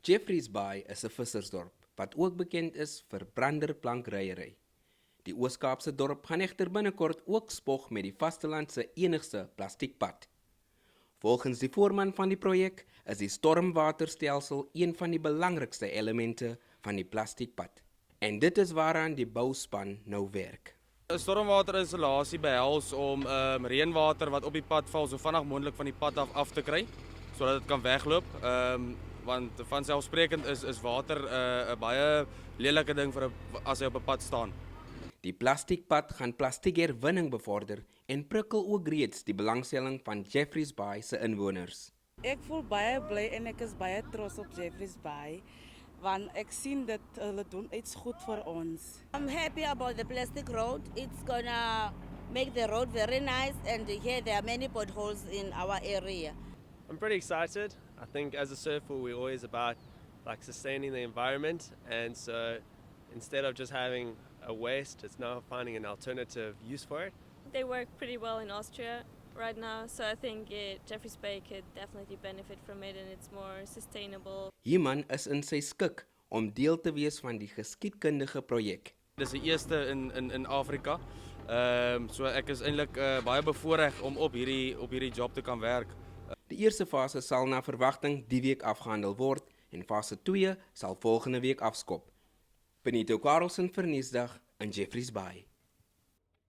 Jeffreys Bay is 'n vissersdorp wat ook bekend is vir branderplankryery. Die Oos-Kaapse dorp gaan egter binnekort ook spog met die vasteland se enigste plastiekpad. Volgens die voorman van die projek is die stormwaterstelsel een van die belangrikste elemente van die plastiekpad. En dit is waaraan die bouspan nou werk. 'n Stormwaterinstallasie behels om reënwater wat op die pad val so vinnig moontlik van die pad af te kry sodat dit kan wegloop. Want vanselfsprekend is water 'n baie lelike ding vir as hy op 'n pad staan. Die plastiekpad gaan plastiekherwinning bevorder en prikkel ook reeds die belangstelling van Jeffreys Bay se inwoners. Ek voel baie bly en ek is baie trots op Jeffreys Bay want ek sien dat hulle doen iets goed vir ons. I'm happy about the plastic road. It's gonna make the road very nice, and here there are many potholes in our area. I'm pretty excited. I think as a surfer we're always about sustaining the environment, and so instead of just having a waste, it's now finding an alternative use for it. They work pretty well in Austria right now, so I think Jeffreys Bay could definitely benefit from it, and it's more sustainable. Hierman is in sy skik om deel te wees van die geskiedkundige projek. Dis die eerste in Afrika. So ek is eintlik baie bevoorreg om op hierdie job te kan werk. Die eerste fase sal na verwagting die week afgehandel word en fase 2 sal volgende week afskop. Benito Carlson vir Nuusdag in Jeffreys Bay.